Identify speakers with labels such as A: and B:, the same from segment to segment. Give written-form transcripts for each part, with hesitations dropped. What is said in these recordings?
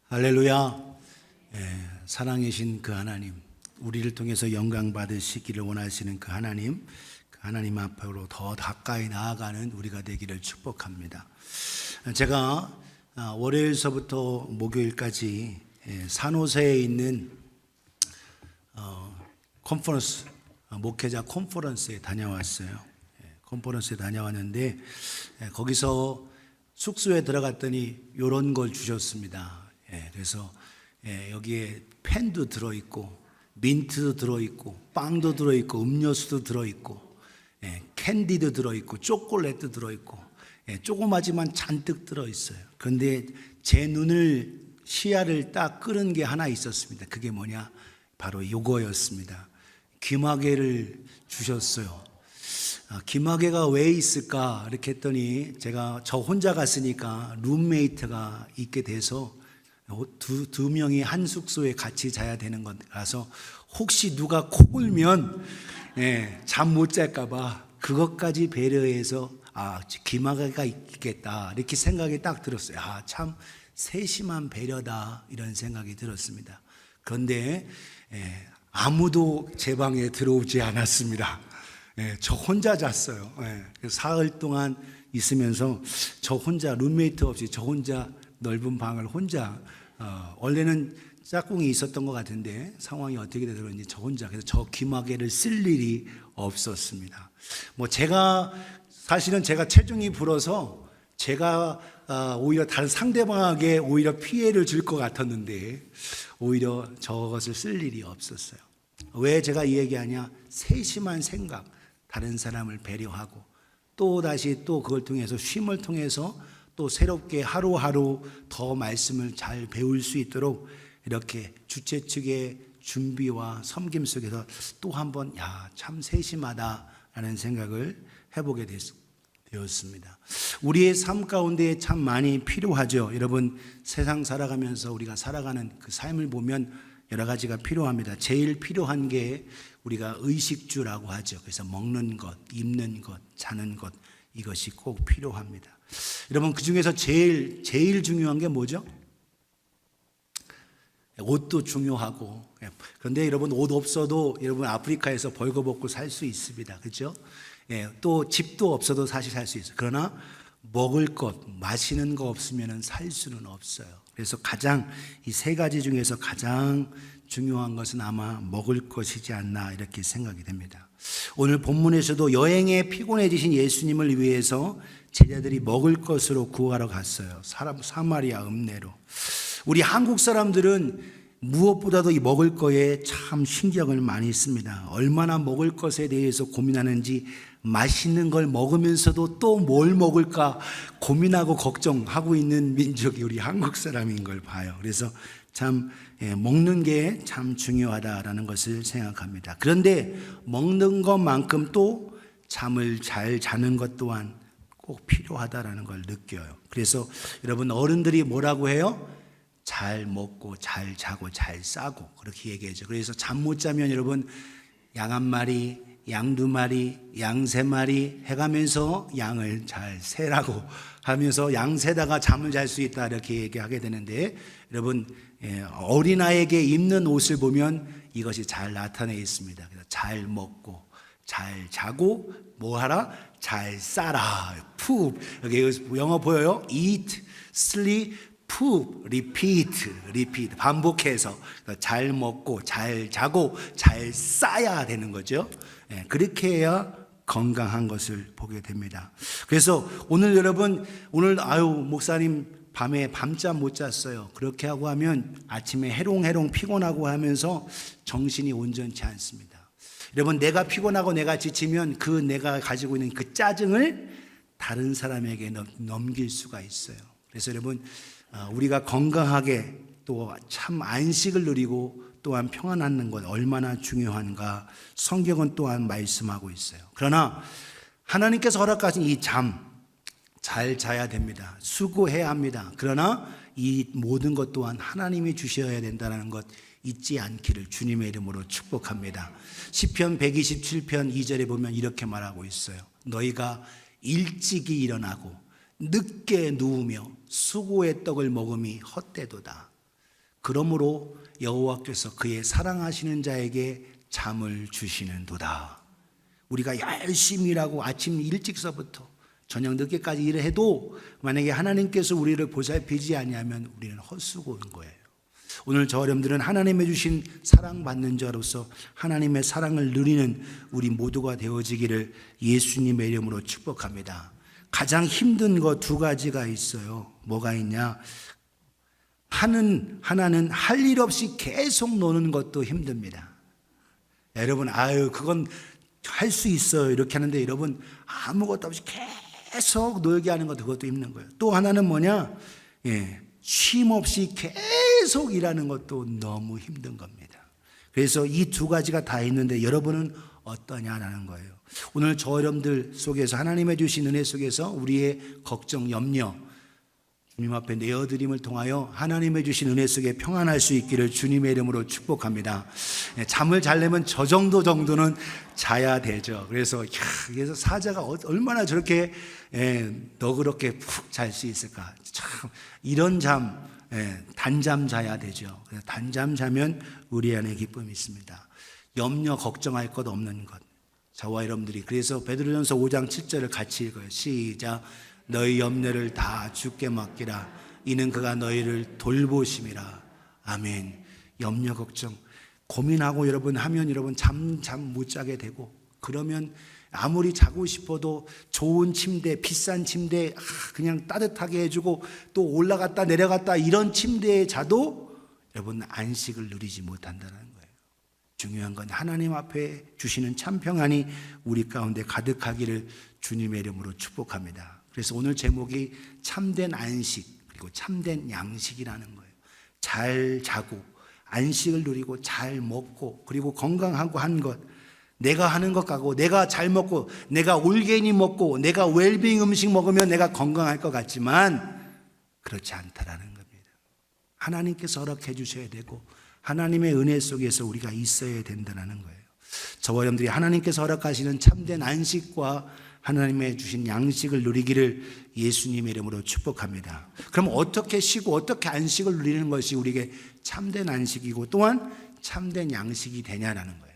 A: 할렐루야. 사랑이신 그 하나님, 우리를 통해서 영광 받으시기를 원하시는 그 하나님 앞으로 더 가까이 나아가는 우리가 되기를 축복합니다. 제가 월요일서부터 목요일까지 산호세에 있는 컨퍼런스, 목회자 컨퍼런스에 다녀왔어요. 컨퍼런스에 다녀왔는데 거기서 숙소에 들어갔더니 이런 걸 주셨습니다. 그래서 여기에 펜도 들어있고 민트도 들어있고 빵도 들어있고 음료수도 들어있고 캔디도 들어있고 초콜릿도 들어있고 조그마지만 잔뜩 들어있어요. 그런데 제 시야를 딱 끄는 게 하나 있었습니다. 그게 뭐냐? 바로 이거였습니다. 귀마개를 주셨어요. 귀마개가 왜 있을까? 이렇게 했더니 제가 저 혼자 갔으니까 룸메이트가 있게 돼서 두 명이 한 숙소에 같이 자야 되는 거라서 혹시 누가 코 골면 잠 못 잘까봐 그것까지 배려해서 귀마개가 있겠다 이렇게 생각이 딱 들었어요. 참 세심한 배려다 이런 생각이 들었습니다. 그런데 아무도 제 방에 들어오지 않았습니다. 저 혼자 잤어요. 사흘 동안 있으면서 저 혼자 룸메이트 없이 저 혼자 넓은 방을 혼자 원래는 짝꿍이 있었던 것 같은데 상황이 어떻게 되서 그런지 저 혼자 그래서 저 귀마개를 쓸 일이 없었습니다. 사실은 제가 체중이 불어서 제가 오히려 다른 상대방에게 오히려 피해를 줄 것 같았는데 오히려 저것을 쓸 일이 없었어요. 왜 제가 이 얘기하냐? 세심한 생각, 다른 사람을 배려하고 또 다시 또 그걸 통해서 쉼을 통해서 또 새롭게 하루하루 더 말씀을 잘 배울 수 있도록 이렇게 주최 측의 준비와 섬김 속에서 또 한번 참 세심하다라는 생각을 해보게 되었습니다. 우리의 삶 가운데 참 많이 필요하죠. 여러분, 세상 살아가면서 우리가 살아가는 그 삶을 보면 여러 가지가 필요합니다. 제일 필요한 게 우리가 의식주라고 하죠. 그래서 먹는 것, 입는 것, 자는 것 이것이 꼭 필요합니다. 여러분, 그 중에서 제일 중요한 게 뭐죠? 옷도 중요하고, 그런데 여러분 옷 없어도 여러분 아프리카에서 벌거벗고 살 수 있습니다. 그렇죠? 또 집도 없어도 사실 살 수 있어요. 그러나 먹을 것, 마시는 거 없으면 살 수는 없어요. 그래서 이 세 가지 중에서 가장 중요한 것은 아마 먹을 것이지 않나 이렇게 생각이 됩니다. 오늘 본문에서도 여행에 피곤해지신 예수님을 위해서 제자들이 먹을 것으로 구하러 갔어요. 사마리아 읍내로. 우리 한국 사람들은 무엇보다도 이 먹을 거에 참 신경을 많이 씁니다. 얼마나 먹을 것에 대해서 고민하는지 맛있는 걸 먹으면서도 또 뭘 먹을까 고민하고 걱정하고 있는 민족이 우리 한국 사람인 걸 봐요. 그래서 참 먹는 게 참 중요하다라는 것을 생각합니다. 그런데 먹는 것만큼 또 잠을 잘 자는 것 또한 꼭 필요하다라는 걸 느껴요. 그래서 여러분 어른들이 뭐라고 해요? 잘 먹고 잘 자고 잘 싸고 그렇게 얘기하죠. 그래서 잠 못 자면 여러분 양 한 마리, 양 두 마리, 양 세 마리 해가면서 양을 잘 세라고 하면서 양 세다가 잠을 잘 수 있다 이렇게 얘기하게 되는데 여러분 어린아이에게 입는 옷을 보면 이것이 잘 나타내 있습니다. 그래서 잘 먹고 잘 자고 뭐 하라? 잘 싸라. poop. 여기 영어 보여요? eat, sleep, poop, repeat. 반복해서 잘 먹고 잘 자고 잘 싸야 되는 거죠. 그렇게 해야 건강한 것을 보게 됩니다. 그래서 오늘 여러분 목사님 밤에 밤잠 못 잤어요. 그렇게 하고 하면 아침에 해롱해롱 피곤하고 하면서 정신이 온전치 않습니다. 여러분 내가 피곤하고 내가 지치면 그 내가 가지고 있는 그 짜증을 다른 사람에게 넘길 수가 있어요. 그래서 여러분 우리가 건강하게 또 참 안식을 누리고 또한 평안하는 것 얼마나 중요한가 성경은 또한 말씀하고 있어요. 그러나 하나님께서 허락하신 이 잠 잘 자야 됩니다. 수고해야 합니다. 그러나 이 모든 것 또한 하나님이 주셔야 된다는 것 잊지 않기를 주님의 이름으로 축복합니다. 시편 127편 2절에 보면 이렇게 말하고 있어요. 너희가 일찍이 일어나고 늦게 누우며 수고의 떡을 먹음이 헛되도다. 그러므로 여호와께서 그의 사랑하시는 자에게 잠을 주시는도다. 우리가 열심히 일하고 아침 일찍서부터 저녁 늦게까지 일을 해도 만약에 하나님께서 우리를 보살피지 아니하면 우리는 헛수고인 거예요. 오늘 저 여러분들은 하나님의 주신 사랑받는 자로서 하나님의 사랑을 누리는 우리 모두가 되어지기를 예수님의 이름으로 축복합니다. 가장 힘든 거 두 가지가 있어요. 뭐가 있냐? 하나는 할 일 없이 계속 노는 것도 힘듭니다. 여러분, 그건 할 수 있어요. 이렇게 하는데 여러분, 아무것도 없이 계속 놀게 하는 것도 그것도 힘든 거예요. 또 하나는 뭐냐? 쉼 없이 계속 일하는 것도 너무 힘든 겁니다. 그래서 이 두 가지가 다 있는데 여러분은 어떠냐라는 거예요. 오늘 저 여러분들 속에서 하나님의 주신 은혜 속에서 우리의 걱정, 염려 주님 앞에 내어드림을 통하여 하나님의 주신 은혜 속에 평안할 수 있기를 주님의 이름으로 축복합니다. 잠을 자려면 저 정도는 자야 되죠. 그래서 사자가 얼마나 저렇게 너그럽게 푹 잘 수 있을까. 참 이런 잠, 단잠 자야 되죠. 단잠 자면 우리 안에 기쁨이 있습니다. 염려 걱정할 것 없는 것. 저와 여러분들이 그래서 베드로전서 5장 7절을 같이 읽어요. 시작. 너희 염려를 다 주께 맡기라. 이는 그가 너희를 돌보심이라. 아멘. 염려 걱정 고민하고 여러분 하면 여러분 잠 못 자게 되고, 그러면 아무리 자고 싶어도 좋은 침대, 비싼 침대 그냥 따뜻하게 해주고 또 올라갔다 내려갔다 이런 침대에 자도 여러분 안식을 누리지 못한다는 거예요. 중요한 건 하나님 앞에 주시는 참 평안이 우리 가운데 가득하기를 주님의 이름으로 축복합니다. 그래서 오늘 제목이 참된 안식 그리고 참된 양식이라는 거예요. 잘 자고 안식을 누리고 잘 먹고 그리고 건강하고 한 것, 내가 하는 것 같고 내가 잘 먹고 내가 올게니 먹고 내가 웰빙 음식 먹으면 내가 건강할 것 같지만 그렇지 않다라는 겁니다. 하나님께서 허락해 주셔야 되고 하나님의 은혜 속에서 우리가 있어야 된다는 거예요. 저와 여러분들이 하나님께서 허락하시는 참된 안식과 하나님의 주신 양식을 누리기를 예수님의 이름으로 축복합니다. 그럼 어떻게 쉬고 어떻게 안식을 누리는 것이 우리에게 참된 안식이고 또한 참된 양식이 되냐라는 거예요.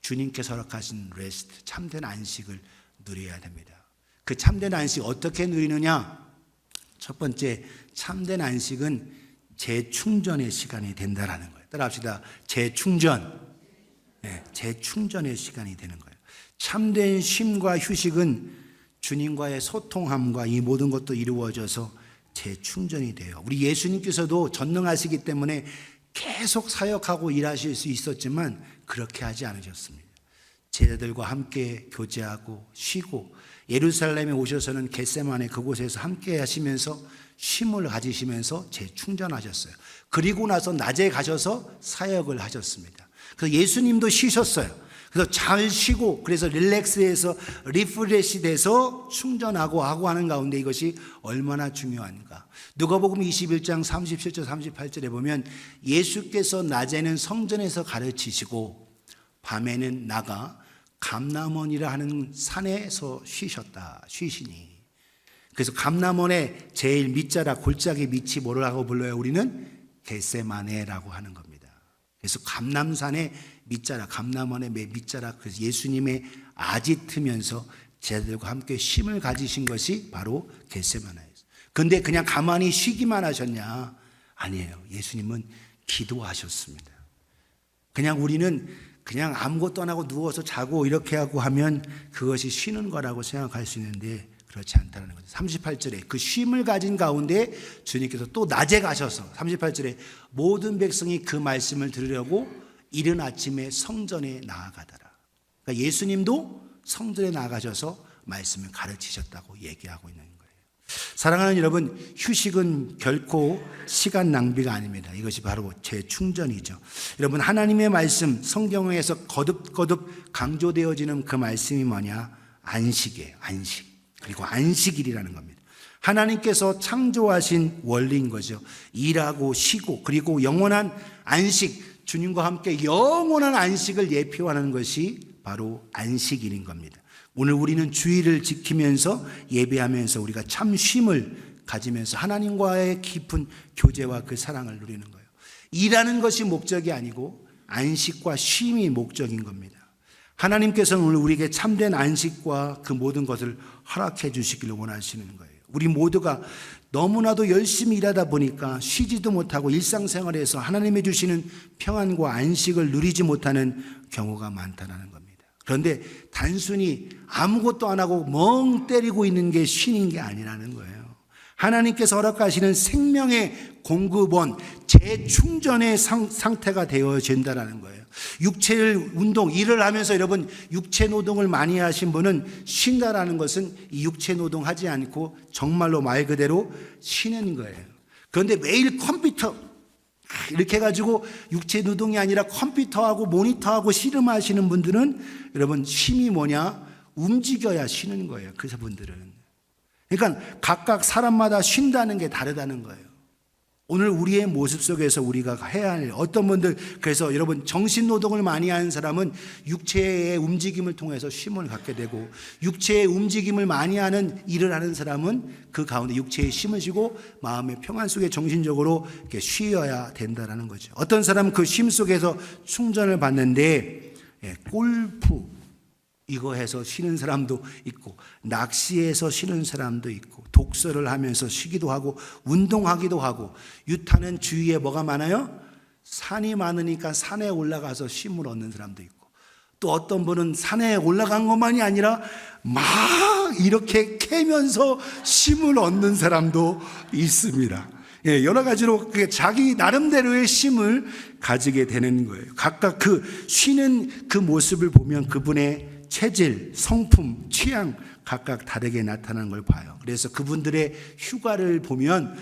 A: 주님께서 허락하신 레스트, 참된 안식을 누려야 됩니다. 그 참된 안식 어떻게 누리느냐? 첫 번째, 참된 안식은 재충전의 시간이 된다라는 거예요. 따라합시다. 재충전. 재충전의 시간이 되는 거예요. 참된 쉼과 휴식은 주님과의 소통함과 이 모든 것도 이루어져서 재충전이 돼요. 우리 예수님께서도 전능하시기 때문에 계속 사역하고 일하실 수 있었지만 그렇게 하지 않으셨습니다. 제자들과 함께 교제하고 쉬고 예루살렘에 오셔서는 겟세마네 그곳에서 함께 하시면서 쉼을 가지시면서 재충전하셨어요. 그리고 나서 낮에 가셔서 사역을 하셨습니다. 그래서 예수님도 쉬셨어요. 그래서 잘 쉬고 그래서 릴렉스해서 리프레시 돼서 충전하고 하고 하는 가운데 이것이 얼마나 중요한가. 누가복음 21장 37절 38절에 보면 예수께서 낮에는 성전에서 가르치시고 밤에는 나가 감람원이라 하는 산에서 쉬시니. 그래서 감람원의 제일 밑자락 골짜기 밑이 뭐라고 불러요? 우리는 겟세마네라고 하는 겁니다. 그래서 감람산의 밑자락, 감람원의 밑자락, 그래서 예수님의 아지트면서 제자들과 함께 쉼을 가지신 것이 바로 겟세마네였어요. 그런데 그냥 가만히 쉬기만 하셨냐? 아니에요. 예수님은 기도하셨습니다. 그냥 우리는 그냥 아무것도 안 하고 누워서 자고 이렇게 하고 하면 그것이 쉬는 거라고 생각할 수 있는데 그렇지 않다는 거죠. 38절에 그 쉼을 가진 가운데 주님께서 또 낮에 가셔서 38절에 모든 백성이 그 말씀을 들으려고 이른 아침에 성전에 나아가더라. 그러니까 예수님도 성전에 나아가셔서 말씀을 가르치셨다고 얘기하고 있는 거예요. 사랑하는 여러분, 휴식은 결코 시간 낭비가 아닙니다. 이것이 바로 재충전이죠. 여러분, 하나님의 말씀 성경에서 거듭거듭 강조되어지는 그 말씀이 뭐냐? 안식이에요. 안식. 그리고 안식일이라는 겁니다. 하나님께서 창조하신 원리인 거죠. 일하고 쉬고 그리고 영원한 안식, 주님과 함께 영원한 안식을 예표하는 것이 바로 안식일인 겁니다. 오늘 우리는 주일을 지키면서 예배하면서 우리가 참 쉼을 가지면서 하나님과의 깊은 교제와 그 사랑을 누리는 거예요. 일하는 것이 목적이 아니고 안식과 쉼이 목적인 겁니다. 하나님께서는 오늘 우리에게 참된 안식과 그 모든 것을 허락해 주시기를 원하시는 거예요. 우리 모두가 너무나도 열심히 일하다 보니까 쉬지도 못하고 일상생활에서 하나님이 주시는 평안과 안식을 누리지 못하는 경우가 많다는 겁니다. 그런데 단순히 아무것도 안 하고 멍 때리고 있는 게 쉬는 게 아니라는 거예요. 하나님께서 허락하시는 생명의 공급원, 재충전의 상태가 되어진다는 거예요. 육체를 운동, 일을 하면서 여러분 육체 노동을 많이 하신 분은 쉰다라는 것은 이 육체 노동하지 않고 정말로 말 그대로 쉬는 거예요. 그런데 매일 컴퓨터 이렇게 해가지고 육체 노동이 아니라 컴퓨터하고 모니터하고 씨름하시는 분들은 여러분 쉼이 뭐냐? 움직여야 쉬는 거예요. 그 분들은. 그러니까 각각 사람마다 쉰다는 게 다르다는 거예요. 오늘 우리의 모습 속에서 우리가 해야 할 어떤 분들, 그래서 여러분 정신노동을 많이 하는 사람은 육체의 움직임을 통해서 쉼을 갖게 되고, 육체의 움직임을 많이 하는 일을 하는 사람은 그 가운데 육체의 쉼을 쉬고 마음의 평안 속에 정신적으로 이렇게 쉬어야 된다는 거죠. 어떤 사람은 그 쉼 속에서 충전을 받는데 골프 이거 해서 쉬는 사람도 있고, 낚시해서 쉬는 사람도 있고, 독서를 하면서 쉬기도 하고, 운동하기도 하고, 유타는 주위에 뭐가 많아요? 산이 많으니까 산에 올라가서 쉼을 얻는 사람도 있고, 또 어떤 분은 산에 올라간 것만이 아니라 막 이렇게 캐면서 쉼을 얻는 사람도 있습니다. 여러 가지로 자기 나름대로의 쉼을 가지게 되는 거예요. 각각 그 쉬는 그 모습을 보면 그분의 체질, 성품, 취향 각각 다르게 나타나는 걸 봐요. 그래서 그분들의 휴가를 보면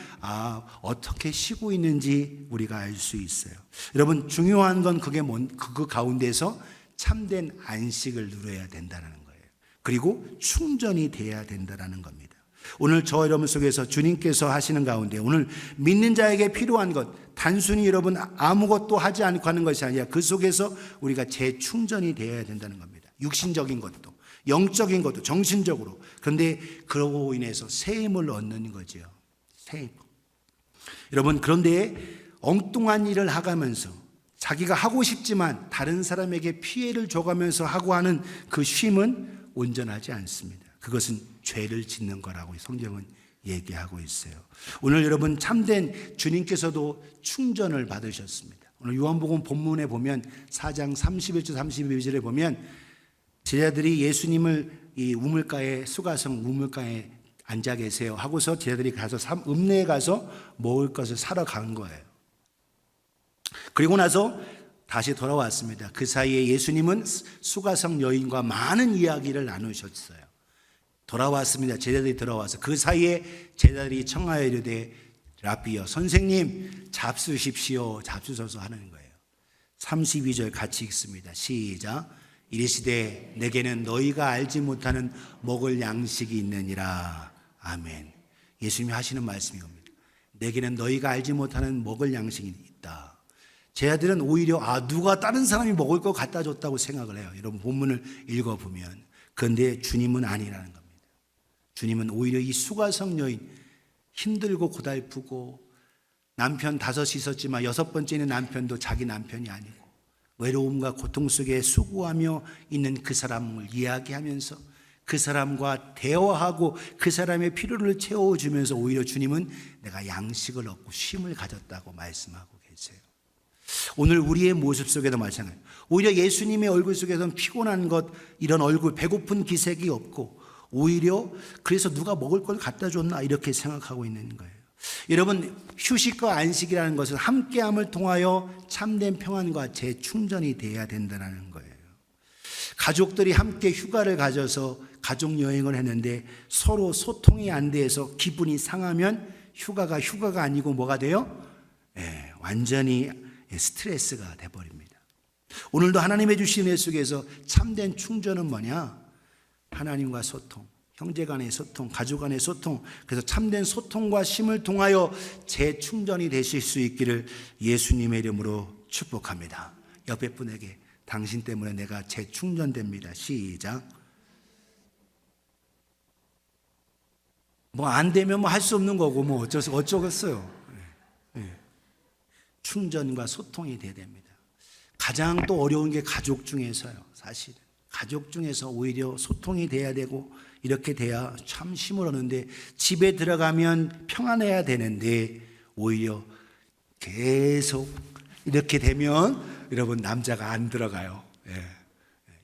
A: 어떻게 쉬고 있는지 우리가 알 수 있어요. 여러분 중요한 건 그 가운데서 참된 안식을 누려야 된다는 거예요. 그리고 충전이 돼야 된다는 겁니다. 오늘 저 여러분 속에서 주님께서 하시는 가운데 오늘 믿는 자에게 필요한 것, 단순히 여러분 아무것도 하지 않고 하는 것이 아니라 그 속에서 우리가 재충전이 되어야 된다는 겁니다. 육신적인 것도, 영적인 것도, 정신적으로. 그런데 그러고 인해서 새 힘을 얻는 거죠. 새 힘. 여러분, 그런데 엉뚱한 일을 하가면서 자기가 하고 싶지만 다른 사람에게 피해를 줘가면서 하고 하는 그 쉼은 온전하지 않습니다. 그것은 죄를 짓는 거라고 성경은 얘기하고 있어요. 오늘 여러분 참된 주님께서도 충전을 받으셨습니다. 오늘 요한복음 본문에 보면 4장 31절 32절에 보면 제자들이 예수님을 이 우물가에, 수가성 우물가에 앉아 계세요 하고서 제자들이 가서 읍내에 가서 먹을 것을 사러 간 거예요. 그리고 나서 다시 돌아왔습니다. 그 사이에 예수님은 수가성 여인과 많은 이야기를 나누셨어요. 돌아왔습니다. 제자들이 돌아와서 그 사이에 제자들이 청하여 이르되 라비여 선생님 잡수십시오. 잡수소서 하는 거예요. 32절 같이 읽습니다. 시작. 이르시되 내게는 너희가 알지 못하는 먹을 양식이 있느니라. 아멘. 예수님이 하시는 말씀이 겁니다. 내게는 너희가 알지 못하는 먹을 양식이 있다. 제자들은 오히려 누가 다른 사람이 먹을 거 갖다 줬다고 생각을 해요. 여러분 본문을 읽어보면. 그런데 주님은 아니라는 겁니다. 주님은 오히려 이 수가성 여인, 힘들고 고달프고 남편 5이 있었지만 6번째는 남편도 자기 남편이 아니고 외로움과 고통 속에 수고하며 있는 그 사람을 이야기하면서 그 사람과 대화하고 그 사람의 필요를 채워주면서 오히려 주님은 내가 양식을 얻고 쉼을 가졌다고 말씀하고 계세요. 오늘 우리의 모습 속에도 마찬가지예요. 오히려 예수님의 얼굴 속에서는 피곤한 것, 이런 얼굴, 배고픈 기색이 없고 오히려 그래서 누가 먹을 걸 갖다 줬나 이렇게 생각하고 있는 거예요. 여러분 휴식과 안식이라는 것은 함께함을 통하여 참된 평안과 재충전이 돼야 된다는 거예요. 가족들이 함께 휴가를 가져서 가족 여행을 했는데 서로 소통이 안 돼서 기분이 상하면 휴가가 아니고 뭐가 돼요? 완전히 스트레스가 돼버립니다. 오늘도 하나님의 주신 애 속에서 참된 충전은 뭐냐? 하나님과 소통, 형제 간의 소통, 가족 간의 소통. 그래서 참된 소통과 쉼을 통하여 재충전이 되실 수 있기를 예수님의 이름으로 축복합니다. 옆에 분에게 당신 때문에 내가 재충전됩니다. 시작. 뭐 안 되면 뭐 할 수 없는 거고 뭐 어쩌겠어요. 충전과 소통이 돼야 됩니다. 가장 또 어려운 게 가족 중에서요. 사실 가족 중에서 오히려 소통이 돼야 되고 이렇게 돼야 참 힘을 얻는데, 집에 들어가면 평안해야 되는데 오히려 계속 이렇게 되면 여러분 남자가 안 들어가요.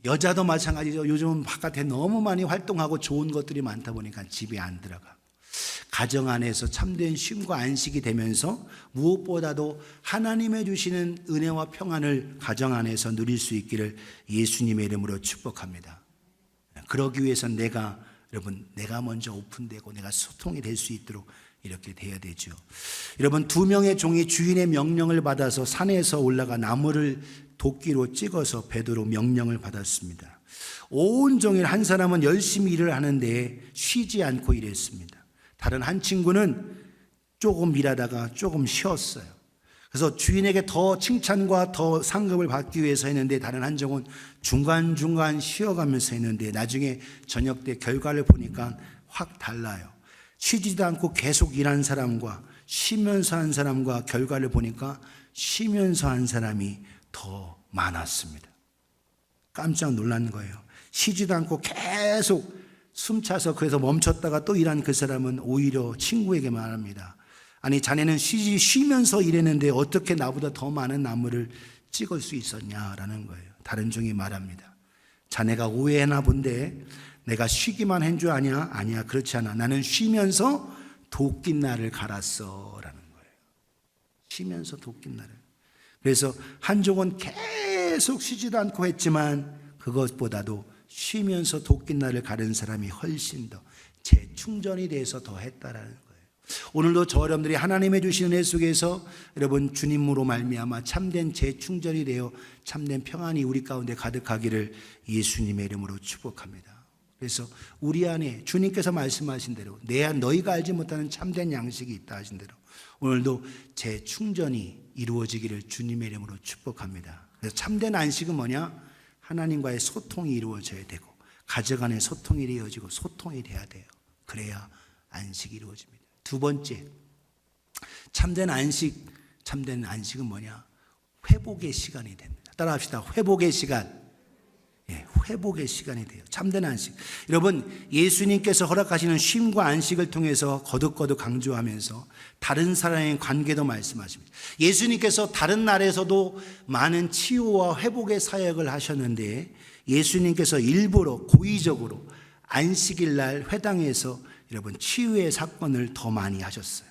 A: 여자도 마찬가지죠. 요즘은 바깥에 너무 많이 활동하고 좋은 것들이 많다 보니까 집에 안 들어가. 가정 안에서 참된 쉼과 안식이 되면서 무엇보다도 하나님의 주시는 은혜와 평안을 가정 안에서 누릴 수 있기를 예수님의 이름으로 축복합니다. 그러기 위해서는 내가 먼저 오픈되고 내가 소통이 될 수 있도록 이렇게 돼야 되죠. 여러분, 2명의 종이 주인의 명령을 받아서 산에서 올라가 나무를 도끼로 찍어서 베도록 명령을 받았습니다. 온종일 한 사람은 열심히 일을 하는데 쉬지 않고 일했습니다. 다른 한 친구는 조금 일하다가 조금 쉬었어요. 그래서 주인에게 더 칭찬과 더 상급을 받기 위해서 했는데, 다른 한 종은 중간중간 쉬어가면서 했는데 나중에 저녁 때 결과를 보니까 확 달라요. 쉬지도 않고 계속 일한 사람과 쉬면서 한 사람과 결과를 보니까 쉬면서 한 사람이 더 많았습니다. 깜짝 놀란 거예요. 쉬지도 않고 계속 숨차서 그래서 멈췄다가 또 일한 그 사람은 오히려 친구에게 말합니다. 아니, 자네는 쉬면서 일했는데 어떻게 나보다 더 많은 나무를 찍을 수 있었냐라는 거예요. 다른 종이 말합니다. 자네가 오해했나 본데 내가 쉬기만 한 줄 아냐? 아니야, 그렇지 않아. 나는 쉬면서 도끼날을 갈았어 라는 거예요. 쉬면서 도끼날을. 그래서 한 종은 계속 쉬지도 않고 했지만 그것보다도 쉬면서 도끼날을 가른 사람이 훨씬 더 재충전이 돼서 더 했다라는 거예요. 오늘도 저 여러분들이 하나님의 주시는 은혜 속에서 여러분 주님으로 말미암아 참된 재충전이 되어 참된 평안이 우리 가운데 가득하기를 예수님의 이름으로 축복합니다. 그래서 우리 안에 주님께서 말씀하신 대로 너희가 알지 못하는 참된 양식이 있다 하신 대로 오늘도 재충전이 이루어지기를 주님의 이름으로 축복합니다. 그래서 참된 안식은 뭐냐? 하나님과의 소통이 이루어져야 되고 가정 안에 소통이 이루어지고 소통이 돼야 돼요. 그래야 안식이 이루어집니다. 두 번째, 참된 안식은 뭐냐? 회복의 시간이 됩니다. 따라합시다. 회복의 시간. 회복의 시간이 돼요. 참된 안식. 여러분, 예수님께서 허락하시는 쉼과 안식을 통해서 거듭거듭 강조하면서 다른 사람의 관계도 말씀하십니다. 예수님께서 다른 날에서도 많은 치유와 회복의 사역을 하셨는데 예수님께서 일부러 고의적으로 안식일 날 회당에서 여러분 치유의 사건을 더 많이 하셨어요.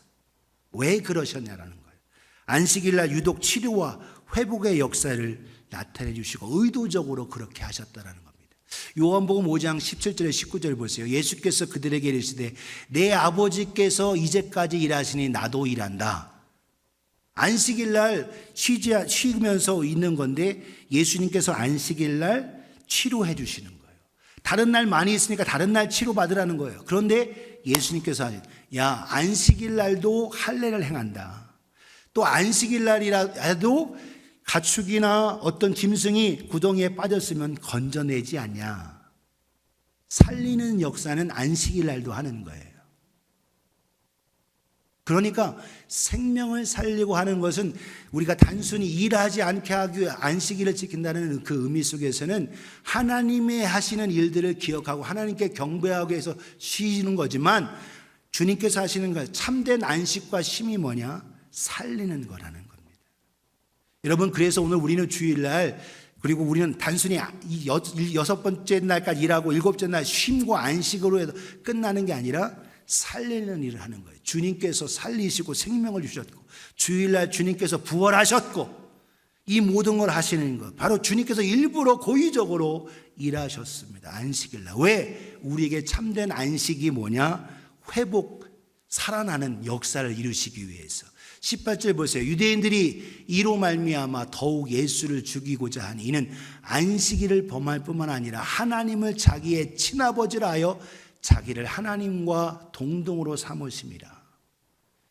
A: 왜 그러셨냐라는 거예요. 안식일 날 유독 치료와 회복의 역사를 나타내 주시고 의도적으로 그렇게 하셨다라는 겁니다. 요한복음 5장 17절에 19절 보세요. 예수께서 그들에게 이르시되 내 아버지께서 이제까지 일하시니 나도 일한다. 안식일 날 쉬면서 있는 건데 예수님께서 안식일 날 치료해 주시는 거예요. 다른 날 많이 있으니까 다른 날 치료받으라는 거예요. 그런데 예수님께서 야, 안식일 날도 할례를 행한다. 또 안식일 날이라도 가축이나 어떤 짐승이 구덩이에 빠졌으면 건져내지 않냐. 살리는 역사는 안식일 날도 하는 거예요. 그러니까 생명을 살리고 하는 것은 우리가 단순히 일하지 않게 하기 위해 안식일을 지킨다는 그 의미 속에서는 하나님의 하시는 일들을 기억하고 하나님께 경배하기 위해서 쉬는 거지만 주님께서 하시는 것 참된 안식과 쉼이 뭐냐? 살리는 거라는 겁니다. 여러분, 그래서 오늘 우리는 주일날 그리고 우리는 단순히 여섯 번째 날까지 일하고 일곱째 날 쉼과 안식으로 해서 끝나는 게 아니라 살리는 일을 하는 거예요. 주님께서 살리시고 생명을 주셨고 주일날 주님께서 부활하셨고 이 모든 걸 하시는 것 바로 주님께서 일부러 고의적으로 일하셨습니다. 안식일날. 왜? 우리에게 참된 안식이 뭐냐? 회복, 살아나는 역사를 이루시기 위해서. 18절 보세요. 유대인들이 이로 말미암아 더욱 예수를 죽이고자 하니 이는 안식일을 범할 뿐만 아니라 하나님을 자기의 친아버지라 하여 자기를 하나님과 동등으로 삼으심이라.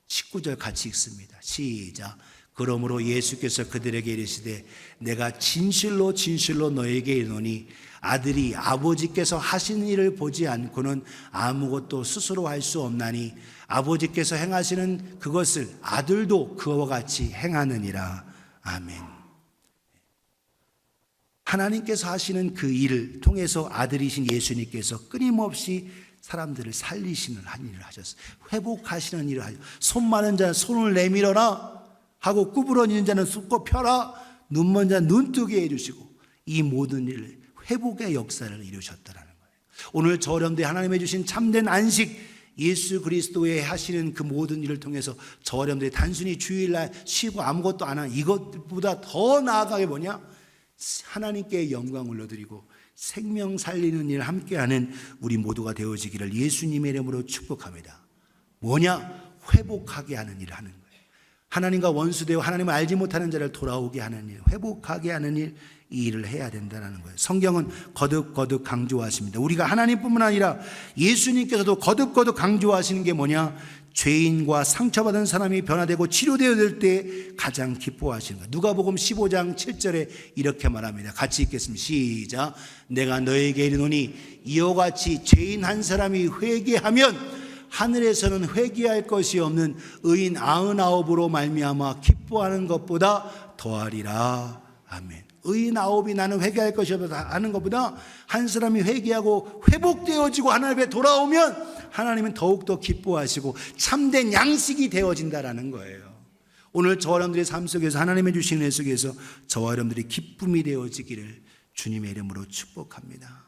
A: 19절 같이 읽습니다. 시작. 그러므로 예수께서 그들에게 이르시되 내가 진실로 진실로 너에게 이르노니 아들이 아버지께서 하신 일을 보지 않고는 아무것도 스스로 할 수 없나니 아버지께서 행하시는 그것을 아들도 그와 같이 행하느니라. 아멘. 하나님께서 하시는 그 일을 통해서 아들이신 예수님께서 끊임없이 사람들을 살리시는 한 일을 하셨어요. 회복하시는 일을 하셨어요. 손 마른 자는 손을 내밀어라 하고 구부러지는 자는 쑥고 펴라, 눈 먼 자는 눈 뜨게 해주시고 이 모든 일을 회복의 역사를 이루셨다는 거예요. 오늘 저 여러분들이 하나님이 주신 참된 안식, 예수 그리스도의 하시는 그 모든 일을 통해서 저 여러분들이 단순히 주일날 쉬고 아무것도 안 하는 이것보다 더 나아가게 뭐냐? 하나님께 영광 올려드리고 생명 살리는 일을 함께하는 우리 모두가 되어지기를 예수님의 이름으로 축복합니다. 뭐냐? 회복하게 하는 일을 하는 거예요. 하나님과 원수되어 하나님을 알지 못하는 자를 돌아오게 하는 일, 회복하게 하는 일, 이 일을 해야 된다는 거예요. 성경은 거듭거듭 강조하십니다. 우리가 하나님뿐만 아니라 예수님께서도 거듭거듭 강조하시는 게 뭐냐? 죄인과 상처받은 사람이 변화되고 치료되어야 될 때 가장 기뻐하시는 거예요. 누가복음 15장 7절에 이렇게 말합니다. 같이 읽겠습니다. 시작. 내가 너에게 이르노니 이와 같이 죄인 한 사람이 회개하면 하늘에서는 회개할 것이 없는 의인 99으로 말미암아 기뻐하는 것보다 더하리라. 아멘. 의인 9이 나는 회개할 것이 없다 하는 것보다 한 사람이 회개하고 회복되어지고 하나님 앞에 돌아오면 하나님은 더욱더 기뻐하시고 참된 양식이 되어진다라는 거예요. 오늘 저와 여러분들의 삶 속에서 하나님의 주시는 애 속에서 저와 여러분들이 기쁨이 되어지기를 주님의 이름으로 축복합니다.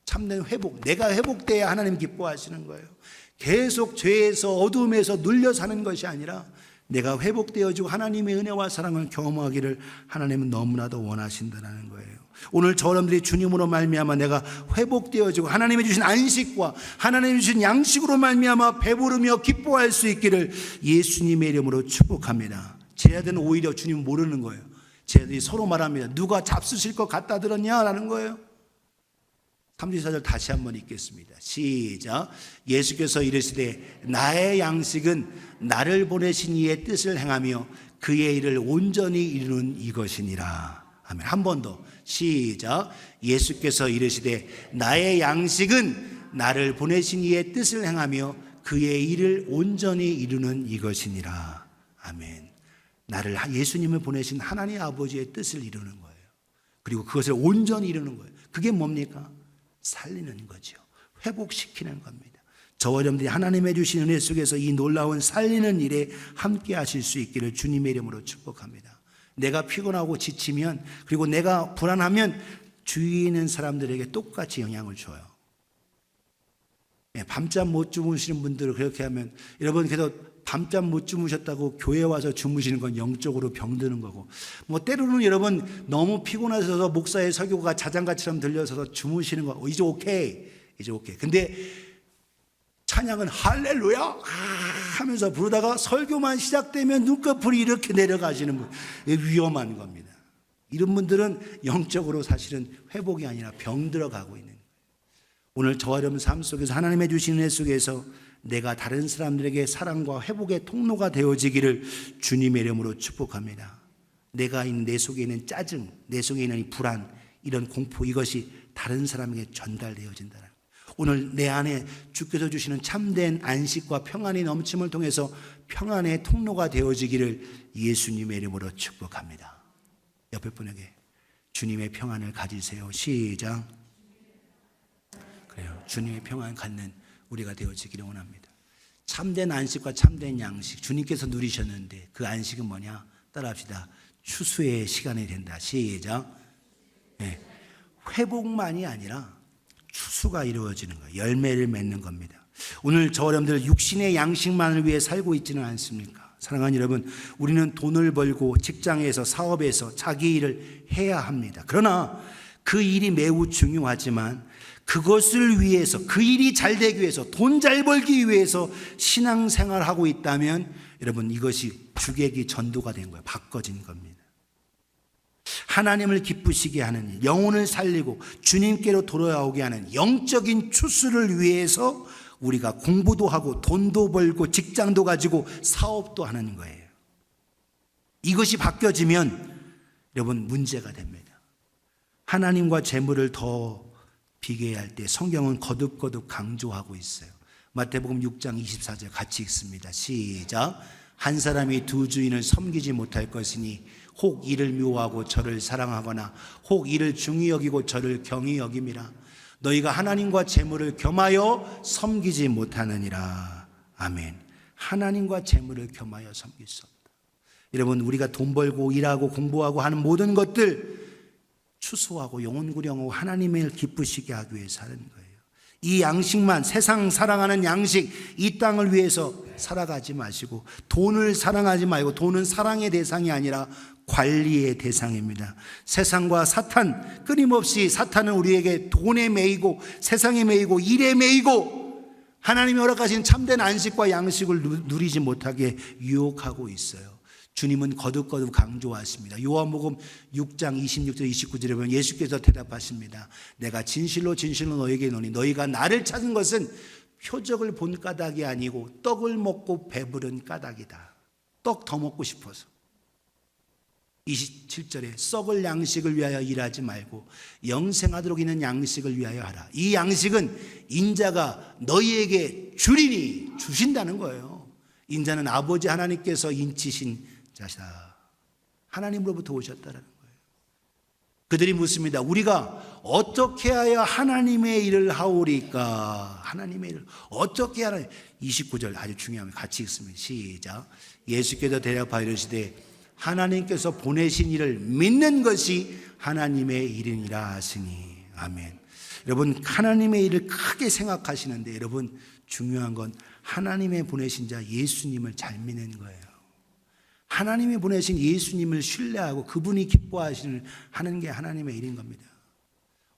A: 참된 회복, 내가 회복돼야 하나님 기뻐하시는 거예요. 계속 죄에서 어둠에서 눌려 사는 것이 아니라 내가 회복되어지고 하나님의 은혜와 사랑을 경험하기를 하나님은 너무나도 원하신다는 거예요. 오늘 저 여러분들이 주님으로 말미암아 내가 회복되어지고 하나님이 주신 안식과 하나님이 주신 양식으로 말미암아 배부르며 기뻐할 수 있기를 예수님의 이름으로 축복합니다. 제 아들은 오히려 주님 모르는 거예요. 제 아들이 서로 말합니다. 누가 잡수실 것 갖다 들었냐라는 거예요. 34절 다시 한번 읽겠습니다. 시작. 예수께서 이르시되 나의 양식은 나를 보내신 이의 뜻을 행하며 그의 일을 온전히 이루는 이것이니라. 아멘. 한 번 더. 시작. 예수께서 이르시되 나의 양식은 나를 보내신 이의 뜻을 행하며 그의 일을 온전히 이루는 이것이니라. 아멘. 나를 예수님을 보내신 하나님 아버지의 뜻을 이루는 거예요. 그리고 그것을 온전히 이루는 거예요. 그게 뭡니까? 살리는 거죠. 회복시키는 겁니다. 저와 여러분들이 하나님의 주신 은혜 속에서 이 놀라운 살리는 일에 함께 하실 수 있기를 주님의 이름으로 축복합니다. 내가 피곤하고 지치면 그리고 내가 불안하면 주위에 있는 사람들에게 똑같이 영향을 줘요. 밤잠 못 주무시는 분들을 그렇게 하면 여러분 그래도 밤잠 못 주무셨다고 교회 와서 주무시는 건 영적으로 병드는 거고 뭐 때로는 여러분 너무 피곤하셔서 목사의 설교가 자장가처럼 들려서 주무시는 거 이제 오케이 근데 찬양은 할렐루야 하면서 부르다가 설교만 시작되면 눈꺼풀이 이렇게 내려가시는 분 위험한 겁니다. 이런 분들은 영적으로 사실은 회복이 아니라 병들어가고 있는 거예요. 오늘 저와 여러분 삶 속에서 하나님의 주시는 애 속에서 내가 다른 사람들에게 사랑과 회복의 통로가 되어지기를 주님의 이름으로 축복합니다. 내가 있는 내 속에 있는 짜증, 내 속에 있는 이 불안, 이런 공포 이것이 다른 사람에게 전달되어진다. 오늘 내 안에 주께서 주시는 참된 안식과 평안이 넘침을 통해서 평안의 통로가 되어지기를 예수님의 이름으로 축복합니다. 옆에 분에게 주님의 평안을 가지세요. 시작. 그래요. 주님의 평안 갖는 우리가 되어지기를 원합니다. 참된 안식과 참된 양식 주님께서 누리셨는데 그 안식은 뭐냐? 따라합시다. 추수의 시간이 된다. 시작. 네. 회복만이 아니라 추수가 이루어지는 거예요. 열매를 맺는 겁니다. 오늘 저 여러분들 육신의 양식만을 위해 살고 있지는 않습니까? 사랑하는 여러분, 우리는 돈을 벌고 직장에서 사업에서 자기 일을 해야 합니다. 그러나 그 일이 매우 중요하지만 그것을 위해서 그 일이 잘 되기 위해서 돈 잘 벌기 위해서 신앙생활하고 있다면 여러분 이것이 주객이 전도가 된 거예요. 바꿔진 겁니다. 하나님을 기쁘시게 하는 일, 영혼을 살리고 주님께로 돌아오게 하는 영적인 추수를 위해서 우리가 공부도 하고 돈도 벌고 직장도 가지고 사업도 하는 거예요. 이것이 바뀌어지면 여러분 문제가 됩니다. 하나님과 재물을 더 비교할 때 성경은 거듭거듭 강조하고 있어요. 마태복음 6장 24절 같이 읽습니다. 시작. 한 사람이 두 주인을 섬기지 못할 것이니 혹 이를 미워하고 저를 사랑하거나 혹 이를 중히 여기고 저를 경히 여김이라. 너희가 하나님과 재물을 겸하여 섬기지 못하느니라. 아멘. 하나님과 재물을 겸하여 섬길 수 없다. 여러분, 우리가 돈 벌고 일하고 공부하고 하는 모든 것들 추수하고 영혼 구령하고 하나님을 기쁘시게 하기 위해서 하는 거예요. 이 양식만, 세상 사랑하는 양식, 이 땅을 위해서 살아가지 마시고 돈을 사랑하지 말고, 돈은 사랑의 대상이 아니라 관리의 대상입니다. 세상과 사탄, 끊임없이 사탄은 우리에게 돈에 매이고 세상에 매이고 일에 매이고 하나님이 허락하신 참된 안식과 양식을 누리지 못하게 유혹하고 있어요. 주님은 거듭거듭 강조하십니다. 요한복음 6장 26절 29절에 보면 예수께서 대답하십니다. 내가 진실로 진실로 너에게 이르노니 너희가 나를 찾은 것은 표적을 본 까닭이 아니고 떡을 먹고 배부른 까닭이다. 떡 더 먹고 싶어서. 27절에 썩을 양식을 위하여 일하지 말고 영생하도록 있는 양식을 위하여 하라. 이 양식은 인자가 너희에게 주리니, 주신다는 거예요. 인자는 아버지 하나님께서 인치신 자시다. 하나님으로부터 오셨다는 거예요. 그들이 묻습니다. 우리가 어떻게 하여 하나님의 일을 하오리까? 하나님의 일을 어떻게 하나? 29절 아주 중요합니다. 같이 읽습니다. 시작. 예수께서 대답하여 이르시되 하나님께서 보내신 일을 믿는 것이 하나님의 일이니라 하시니. 아멘. 여러분, 하나님의 일을 크게 생각하시는데 여러분, 중요한 건 하나님의 보내신 자 예수님을 잘 믿는 거예요. 하나님이 보내신 예수님을 신뢰하고 그분이 기뻐하시는 하는 게 하나님의 일인 겁니다.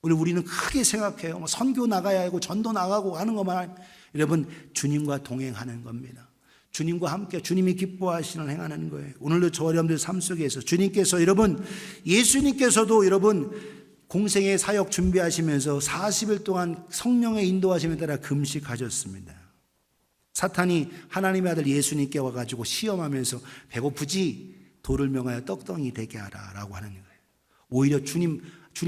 A: 오늘 우리는 크게 생각해요. 선교 나가야 하고 전도 나가고 하는 것만. 여러분, 주님과 동행하는 겁니다. 주님과 함께 주님이 기뻐하시는 행하는 거예요. 오늘도 저 여러분들 삶 속에서 주님께서 여러분, 예수님께서도 여러분 공생의 사역 준비하시면서 40일 동안 성령의 인도하심에 따라 금식하셨습니다. 사탄이 하나님의 아들 예수님께 와가지고 시험하면서 배고프지? 돌을 명하여 떡덩이 되게 하라 라고 하는 거예요. 오히려 주님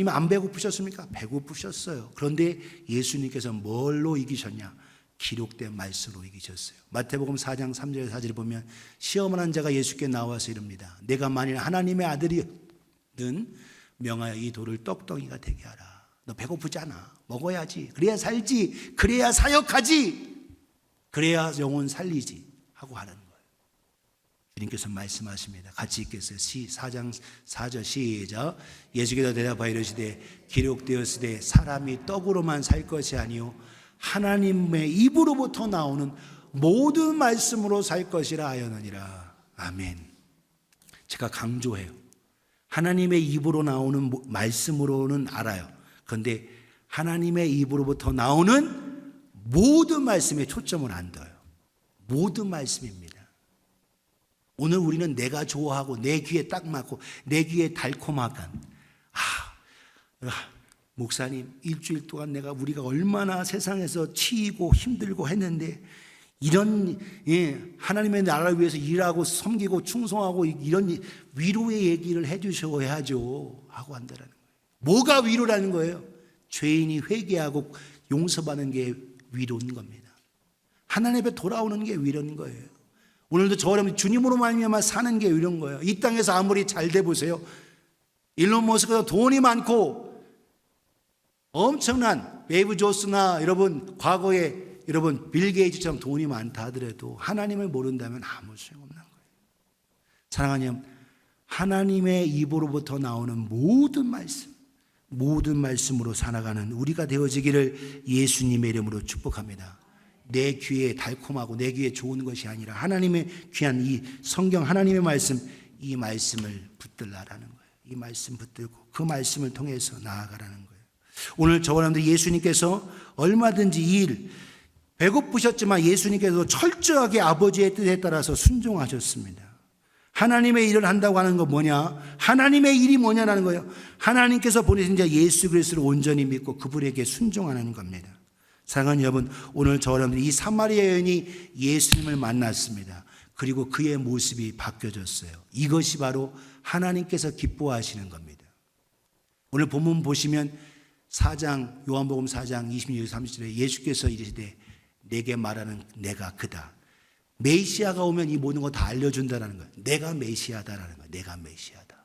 A: 안 배고프셨습니까? 배고프셨어요. 그런데 예수님께서 뭘로 이기셨냐? 기록된 말씀으로 이기셨어요. 마태복음 4장 3절 4절에 보면 시험을 한 자가 예수께 나와서 이릅니다. 내가 만일 하나님의 아들이든 명하여 이 돌을 떡덩이가 되게 하라. 너 배고프지 않아? 먹어야지. 그래야 살지. 그래야 사역하지. 그래야 영혼 살리지 하고 하는 거예요. 주님께서 말씀하십니다. 같이 읽겠어요. 4장 4절 시작. 예수께서 대답하여 이르시되 기록되었으되 사람이 떡으로만 살 것이 아니요 하나님의 입으로부터 나오는 모든 말씀으로 살 것이라 하였느니라. 아멘. 제가 강조해요. 하나님의 입으로 나오는 말씀으로는 알아요. 그런데 하나님의 입으로부터 나오는 모든 말씀에 초점을 안 둬요. 모든 말씀입니다. 오늘 우리는 내가 좋아하고 내 귀에 딱 맞고 내 귀에 달콤하간 목사님 일주일 동안 우리가 얼마나 세상에서 치이고 힘들고 했는데 이런 하나님의 나라를 위해서 일하고 섬기고 충성하고 이런 위로의 얘기를 해주셔야죠 하고 한다는 거예요. 뭐가 위로라는 거예요? 죄인이 회개하고 용서받는 게 위로인 겁니다. 하나님 앞에 돌아오는 게 위로인 거예요. 오늘도 저는 주님으로 말미암아 사는 게 위로인 거예요. 이 땅에서 아무리 잘 돼 보세요. 일론 머스크가 돈이 많고 엄청난 베이브 조스나 여러분 과거에 여러분 빌 게이츠처럼 돈이 많다 하더라도 하나님을 모른다면 아무 소용없는 거예요. 사랑하는 여러분, 하나님의 입으로부터 나오는 모든 말씀으로 살아가는 우리가 되어지기를 예수님의 이름으로 축복합니다. 내 귀에 달콤하고 내 귀에 좋은 것이 아니라 하나님의 귀한 이 성경 하나님의 말씀, 이 말씀을 붙들라라는 거예요. 이 말씀 붙들고 그 말씀을 통해서 나아가라는 거예요. 오늘 저와 여러분들 예수님께서 얼마든지 이 일 배고프셨지만 예수님께서 철저하게 아버지의 뜻에 따라서 순종하셨습니다. 하나님의 일을 한다고 하는 거 뭐냐? 하나님의 일이 뭐냐라는 거예요. 하나님께서 보내신 자 예수 그리스도를 온전히 믿고 그분에게 순종하는 겁니다. 사랑하는 여러분, 오늘 저와 여러분들 이 사마리아 여인이 예수님을 만났습니다. 그리고 그의 모습이 바뀌어졌어요. 이것이 바로 하나님께서 기뻐하시는 겁니다. 오늘 본문 보시면 요한복음 4장 26, 30절에 예수께서 이르시되 내게 말하는 내가 그다. 메시아가 오면 이 모든 거 다 알려준다는 거예요. 내가 메시아다라는 거예요. 내가 메시아다.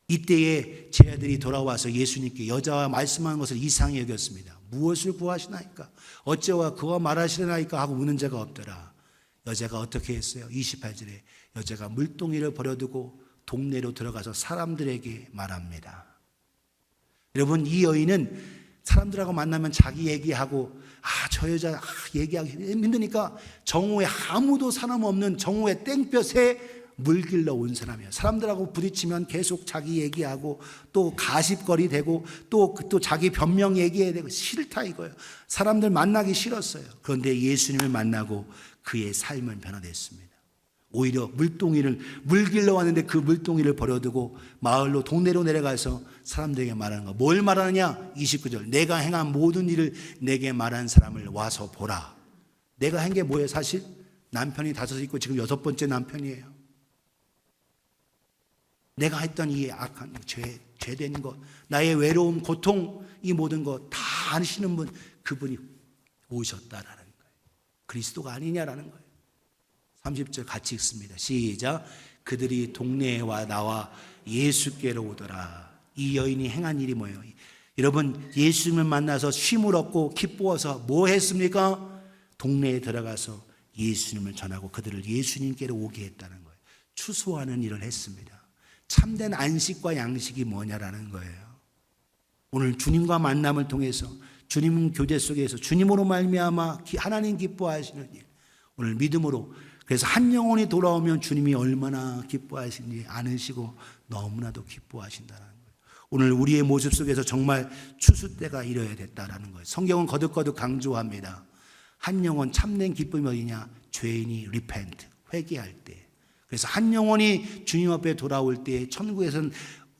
A: 이때에 제 아들이 돌아와서 예수님께 여자와 말씀하는 것을 이상히 여겼습니다. 무엇을 구하시나이까? 어째와 그와 말하시려나이까? 하고 묻는 자가 없더라. 여자가 어떻게 했어요? 28절에 여자가 물동이를 버려두고 동네로 들어가서 사람들에게 말합니다. 여러분, 이 여인은 사람들하고 만나면 자기 얘기하고 저 여자 얘기하기 힘드니까 정오에 아무도 사람 없는 정오에 땡볕에 물 길러 온 사람이에요. 사람들하고 부딪히면 계속 자기 얘기하고 또 가십거리 되고 또 자기 변명 얘기해야 되고 싫다 이거예요. 사람들 만나기 싫었어요. 그런데 예수님을 만나고 그의 삶은 변화됐습니다. 오히려 물 길러 왔는데 그 물동이를 버려두고 마을로 동네로 내려가서 사람들에게 말하는 거. 뭘 말하느냐? 29절. 내가 행한 모든 일을 내게 말한 사람을 와서 보라. 내가 한 게 뭐예요? 사실 남편이 5 있고 지금 6번째 남편이에요. 내가 했던 이 악한 죄된 것, 나의 외로움, 고통, 이 모든 것 다 아시는 분, 그분이 오셨다라는 거예요. 그리스도가 아니냐라는 거예요. 30절 같이 읽습니다. 시작. 그들이 동네에 나와 예수께로 오더라. 이 여인이 행한 일이 뭐예요? 여러분, 예수님을 만나서 쉼을 얻고 기뻐워서 뭐 했습니까? 동네에 들어가서 예수님을 전하고 그들을 예수님께로 오게 했다는 거예요. 추수하는 일을 했습니다. 참된 안식과 양식이 뭐냐라는 거예요. 오늘 주님과 만남을 통해서 주님 교제 속에서 주님으로 말미암아 하나님 기뻐하시는 일, 오늘 믿음으로, 그래서 한 영혼이 돌아오면 주님이 얼마나 기뻐하시는지 아시고 너무나도 기뻐하신다는 거예요. 오늘 우리의 모습 속에서 정말 추수 때가 이뤄야 됐다라는 거예요. 성경은 거듭거듭 강조합니다. 한 영혼 참된 기쁨이 어디냐? 죄인이 repent, 회개할 때. 그래서 한 영혼이 주님 앞에 돌아올 때 천국에서는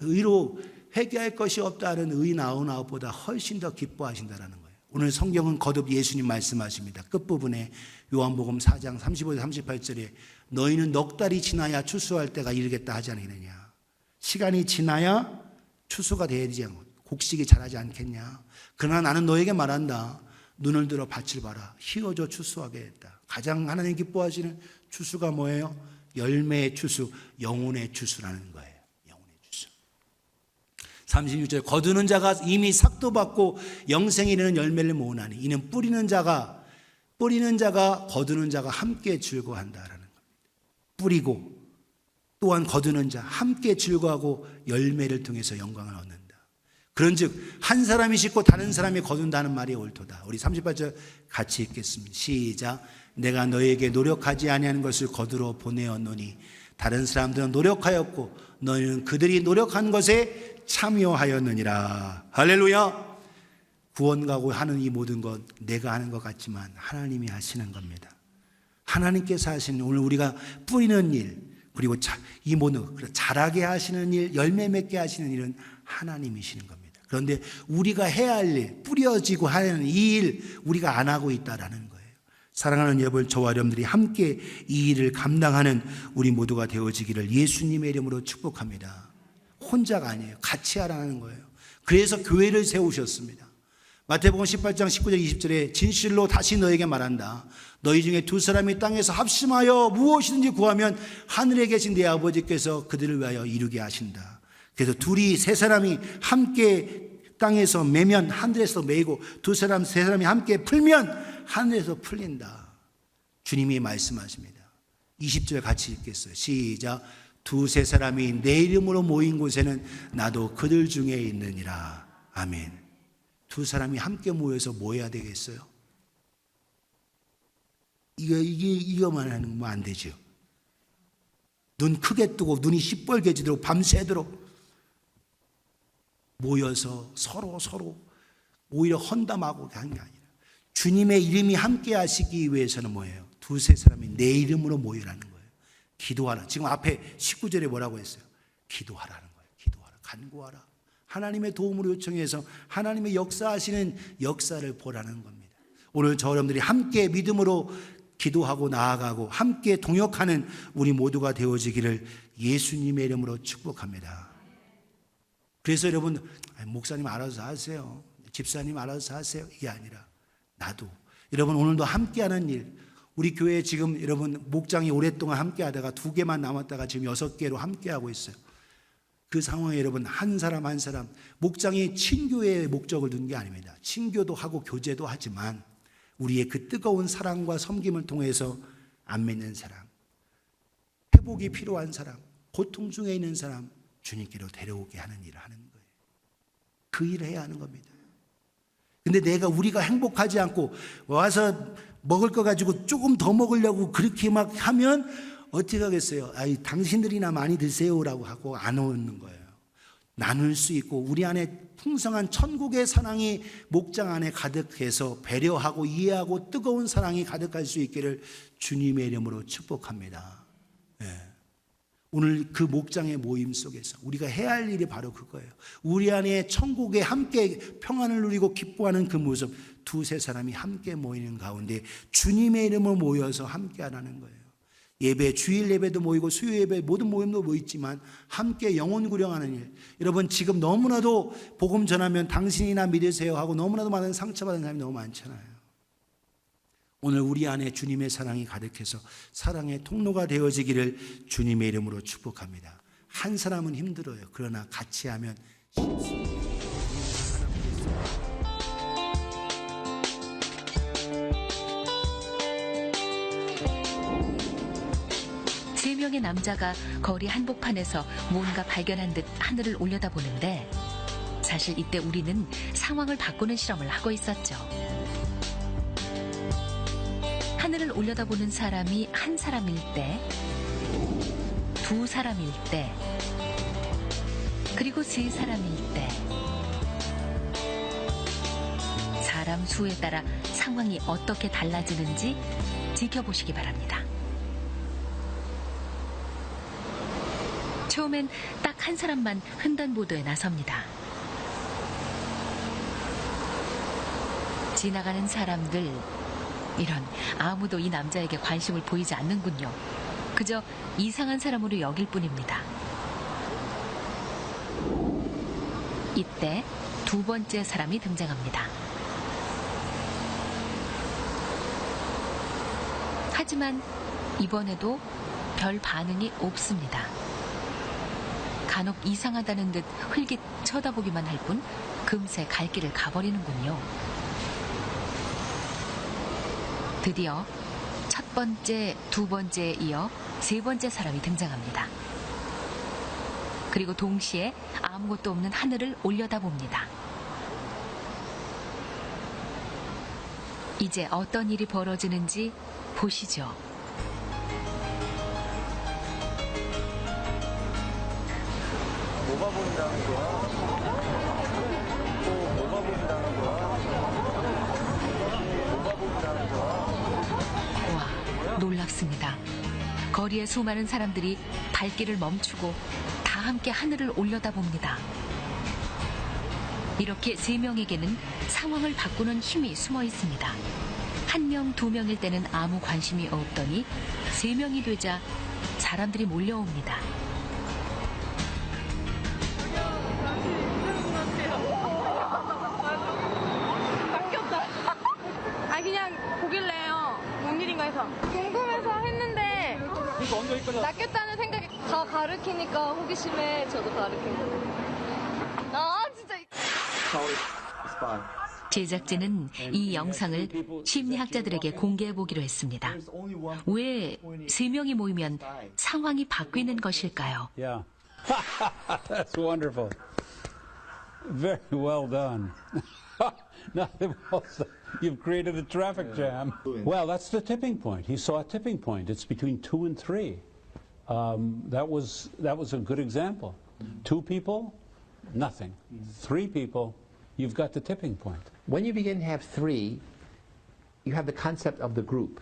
A: 의로 회개할 것이 없다는 의인 99보다 훨씬 더 기뻐하신다는 거예요. 오늘 성경은 거듭 예수님 말씀하십니다. 끝부분에 요한복음 4장 35절 38절에 너희는 넉 달이 지나야 추수할 때가 이르겠다 하지 않느냐. 시간이 지나야 추수가 되지 않고 곡식이 자라지 않겠냐. 그러나 나는 너에게 말한다. 눈을 들어 밭을 봐라. 희어져 추수하게 했다. 가장 하나님 기뻐하시는 추수가 뭐예요? 열매의 추수, 영혼의 추수라는 거예요. 영혼의 추수. 36절 거두는 자가 이미 삭도 받고 영생에 이르는 열매를 모으나니 이는 뿌리는 자가 거두는 자가 함께 즐거워한다라는 겁니다. 뿌리고 또한 거두는 자 함께 즐거워하고 열매를 통해서 영광을 얻는다. 그런즉 한 사람이 싣고 다른 사람이 거둔다는 말이 옳도다. 우리 38절 같이 읽겠습니다. 시작. 내가 너에게 노력하지 아니하는 것을 거두러 보내었노니 다른 사람들은 노력하였고 너희는 그들이 노력한 것에 참여하였느니라. 할렐루야. 구원 가고 하는 이 모든 것 내가 하는 것 같지만 하나님이 하시는 겁니다. 하나님께서 하시는, 오늘 우리가 뿌리는 일, 그리고 이 모든 자라게 하시는 일, 열매 맺게 하시는 일은 하나님이시는 겁니다. 그런데 우리가 해야 할 일, 뿌려지고 하는 이 일 우리가 안 하고 있다라는 거예요. 사랑하는 여러분, 저와 여러분들이 함께 이 일을 감당하는 우리 모두가 되어지기를 예수님의 이름으로 축복합니다. 혼자가 아니에요. 같이 하라는 거예요. 그래서 교회를 세우셨습니다. 마태복음 18장 19절 20절에 진실로 다시 너에게 말한다. 너희 중에 두 사람이 땅에서 합심하여 무엇이든지 구하면 하늘에 계신 내 아버지께서 그들을 위하여 이루게 하신다. 그래서 둘이 세 사람이 함께 땅에서 매면 하늘에서 매이고 두 사람 세 사람이 함께 풀면 하늘에서 풀린다. 주님이 말씀하십니다. 20절 같이 읽겠어요. 시작. 두세 사람이 내 이름으로 모인 곳에는 나도 그들 중에 있느니라. 아멘. 두 사람이 함께 모여서 뭐 해야 되겠어요? 이거만 하는 거 안 되죠. 눈 크게 뜨고 눈이 시뻘개지도록 밤새도록 모여서 서로 오히려 헌담하고 하는 게 아니라 주님의 이름이 함께 하시기 위해서는 뭐예요? 두세 사람이 내 이름으로 모이라는 거예요. 기도하라. 지금 앞에 19절에 뭐라고 했어요? 기도하라는 거예요. 기도하라. 간구하라. 하나님의 도움을 요청해서 하나님의 역사하시는 역사를 보라는 겁니다. 오늘 저 여러분들이 함께 믿음으로 기도하고 나아가고 함께 동역하는 우리 모두가 되어지기를 예수님의 이름으로 축복합니다. 그래서 여러분, 목사님 알아서 하세요. 집사님 알아서 하세요. 이게 아니라 나도. 여러분 오늘도 함께하는 일. 우리 교회 지금 여러분 목장이 오랫동안 함께하다가 2개만 남았다가 지금 6개로 함께하고 있어요. 그 상황에 여러분 한 사람 한 사람 목장이 친교의 목적을 둔 게 아닙니다. 친교도 하고 교제도 하지만 우리의 그 뜨거운 사랑과 섬김을 통해서 안 맺는 사람, 회복이 필요한 사람, 고통 중에 있는 사람 주님께로 데려오게 하는 일을 하는 거예요. 그 일을 해야 하는 겁니다. 근데 우리가 행복하지 않고 와서 먹을 거 가지고 조금 더 먹으려고 그렇게 막 하면 어떻게 하겠어요? 당신들이나 많이 드세요라고 하고 안 오는 거예요. 나눌 수 있고 우리 안에 풍성한 천국의 사랑이 목장 안에 가득해서 배려하고 이해하고 뜨거운 사랑이 가득할 수 있기를 주님의 이름으로 축복합니다. 오늘 그 목장의 모임 속에서 우리가 해야 할 일이 바로 그거예요. 우리 안에 천국에 함께 평안을 누리고 기뻐하는 그 모습, 2-3 사람이 함께 모이는 가운데 주님의 이름으로 모여서 함께 하라는 거예요. 예배, 주일 예배도 모이고 수요 예배 모든 모임도 모이지만 함께 영혼 구령하는 일. 여러분 지금 너무나도 복음 전하면 당신이나 믿으세요 하고 너무나도 많은 상처받은 사람이 너무 많잖아요. 오늘 우리 안에 주님의 사랑이 가득해서 사랑의 통로가 되어지기를 주님의 이름으로 축복합니다. 한 사람은 힘들어요. 그러나 같이 하면 쉽습니다.
B: 세 명의 남자가 거리 한복판에서 뭔가 발견한 듯 하늘을 올려다보는데 사실 이때 우리는 상황을 바꾸는 실험을 하고 있었죠. 하늘을 올려다보는 사람이 한 사람일 때, 2 사람일 때, 그리고 3 사람일 때 사람 수에 따라 상황이 어떻게 달라지는지 지켜보시기 바랍니다. 처음엔 딱 한 사람만 횡단보도에 나섭니다. 지나가는 사람들, 이런 아무도 이 남자에게 관심을 보이지 않는군요. 그저 이상한 사람으로 여길 뿐입니다. 이때 2번째 사람이 등장합니다. 하지만 이번에도 별 반응이 없습니다. 간혹 이상하다는 듯 흘깃 쳐다보기만 할 뿐 금세 갈 길을 가버리는군요. 드디어 1번째, 2번째에 이어 3번째 사람이 등장합니다. 그리고 동시에 아무것도 없는 하늘을 올려다봅니다. 이제 어떤 일이 벌어지는지 보시죠.
C: 뭐가 보인다는 거야? 뭐가 보인다는 거야? 뭐가 보인다는 거야?
B: 와, 놀랍습니다. 거리의 수많은 사람들이 발길을 멈추고 다 함께 하늘을 올려다봅니다. 이렇게 3명에게는 상황을 바꾸는 힘이 숨어 있습니다. 1명, 2명일 때는 아무 관심이 없더니 3명이 되자 사람들이 몰려옵니다.
D: 그냥 보길래요. 뭔 일인가 해서. 궁금해서 했는데 낚였다는 생각이 다 가르치니까 호기심에 저도 가르친 거예요. 아 진짜.
B: 제작진은 이 영상을 심리학자들에게 공개해보기로 했습니다. 왜 3명이 모이면 상황이 바뀌는 것일까요?
E: Yeah. That's wonderful. Very well done. Nothing else. You've created a traffic jam. Well, that's the tipping point. He saw a tipping point. It's between 2 and 3. That was a good example. 2 people, nothing. 3 people, you've got the tipping point.
F: When you begin to have 3, you have the concept of the group.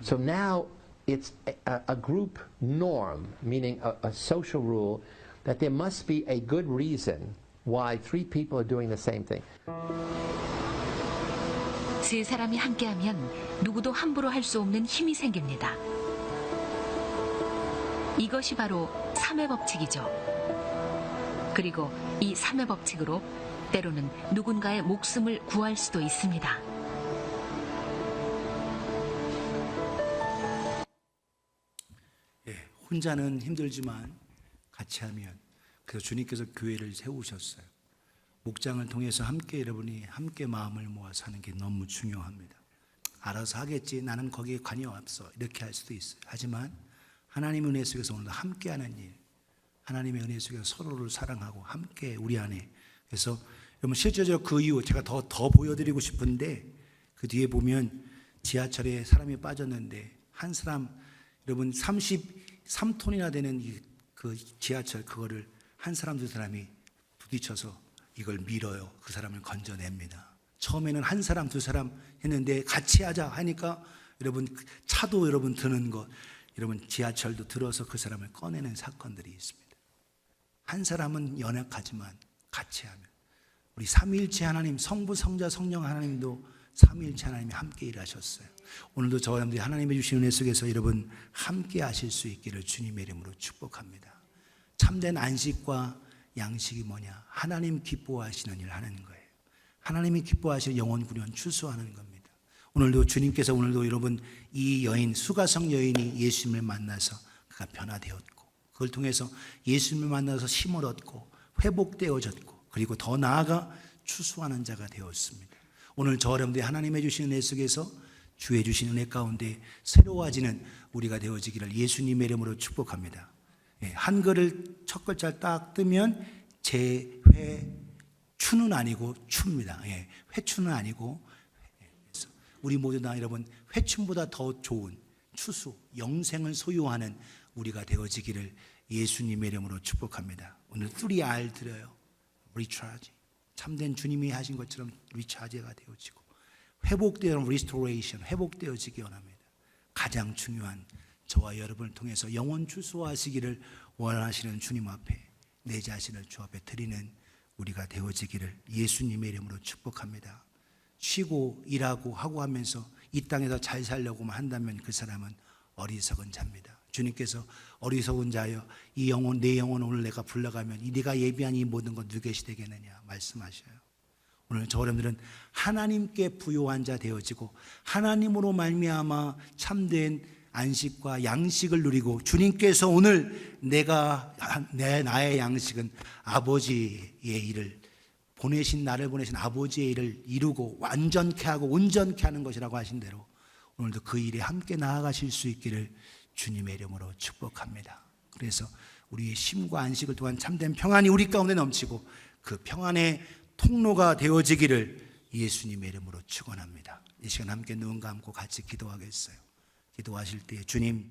F: So now it's a group norm, meaning a social rule, that there must be a good reason why 3 people are doing the same thing.
B: 3사람이 함께하면 누구도 함부로 할 수 없는 힘이 생깁니다. 이것이 바로 3의 법칙이죠. 그리고 이 3의 법칙으로 때로는 누군가의 목숨을 구할 수도 있습니다.
A: 혼자는 힘들지만 같이 하면, 그래서 주님께서 교회를 세우셨어요. 목장을 통해서 함께 여러분이 함께 마음을 모아서 하는 게 너무 중요합니다. 알아서 하겠지, 나는 거기에 관여 없어, 이렇게 할 수도 있어요. 하지만 하나님의 은혜 속에서 오늘도 함께하는 일, 하나님의 은혜 속에서 서로를 사랑하고 함께 우리 안에. 그래서 여러분 실제적으로 그 이후 제가 더 보여드리고 싶은데, 그 뒤에 보면 지하철에 사람이 빠졌는데 한 사람, 여러분 33톤이나 되는 그 지하철, 그거를 한 사람 두 사람이 부딪혀서 이걸 밀어요. 그 사람을 건져냅니다. 처음에는 한 사람 두 사람 했는데 같이 하자 하니까 여러분 차도 여러분 드는 것, 여러분 지하철도 들어서 그 사람을 꺼내는 사건들이 있습니다. 한 사람은 연약하지만 같이 하면, 우리 삼위일체 하나님, 성부, 성자, 성령 하나님도 삼위일체 하나님이 함께 일하셨어요. 오늘도 저와 여러분들이 하나님의 주신 은혜 속에서 여러분 함께 하실 수 있기를 주님의 이름으로 축복합니다. 참된 안식과 양식이 뭐냐? 하나님 기뻐하시는 일 하는 거예요. 하나님이 기뻐하시는 영혼 구원 추수하는 겁니다. 오늘도 주님께서 오늘도 여러분 이 여인, 수가성 여인이 예수님을 만나서 그가 변화되었고, 그걸 통해서 예수님을 만나서 힘을 얻고 회복되어졌고, 그리고 더 나아가 추수하는 자가 되었습니다. 오늘 저 여러분들이 하나님의 주신 은혜 속에서 주의 주신 은혜 가운데 새로워지는 우리가 되어지기를 예수님의 이름으로 축복합니다. 한글을 첫 글자를 딱 뜨면 재회추는 아니고 추입니다. 회추는 아니고, 우리 모두 다 여러분 회춘보다 더 좋은 추수, 영생을 소유하는 우리가 되어지기를 예수님의 이름으로 축복합니다. 오늘 3R 드려요. 리차지, 참된 주님이 하신 것처럼 리차지가 되어지고, 회복되는 리스토레이션, 회복되어지기 원합니다. 가장 중요한 저와 여러분을 통해서 영원 추수하시기를 원하시는 주님 앞에 내 자신을 주 앞에 드리는 우리가 되어지기를 예수님의 이름으로 축복합니다. 쉬고 일하고 하고 하면서 이 땅에서 잘 살려고만 한다면 그 사람은 어리석은 자입니다. 주님께서 어리석은 자여, 이 영혼, 내 영혼 오늘 내가 불러가면 이 네가 예비한 이 모든 것 누구시 되겠느냐 말씀하셔요. 오늘 저 여러분들은 하나님께 부요한 자 되어지고, 하나님으로 말미암아 참된 안식과 양식을 누리고, 주님께서 오늘 나의 양식은 아버지의 일을, 나를 보내신 아버지의 일을 이루고 완전케 하고 온전케 하는 것이라고 하신 대로 오늘도 그 일에 함께 나아가실 수 있기를 주님의 이름으로 축복합니다. 그래서 우리의 쉼과 안식을 통한 참된 평안이 우리 가운데 넘치고, 그 평안의 통로가 되어지기를 예수님의 이름으로 축원합니다. 이 시간 함께 눈 감고 같이 기도하겠어요. 기도하실 때 주님,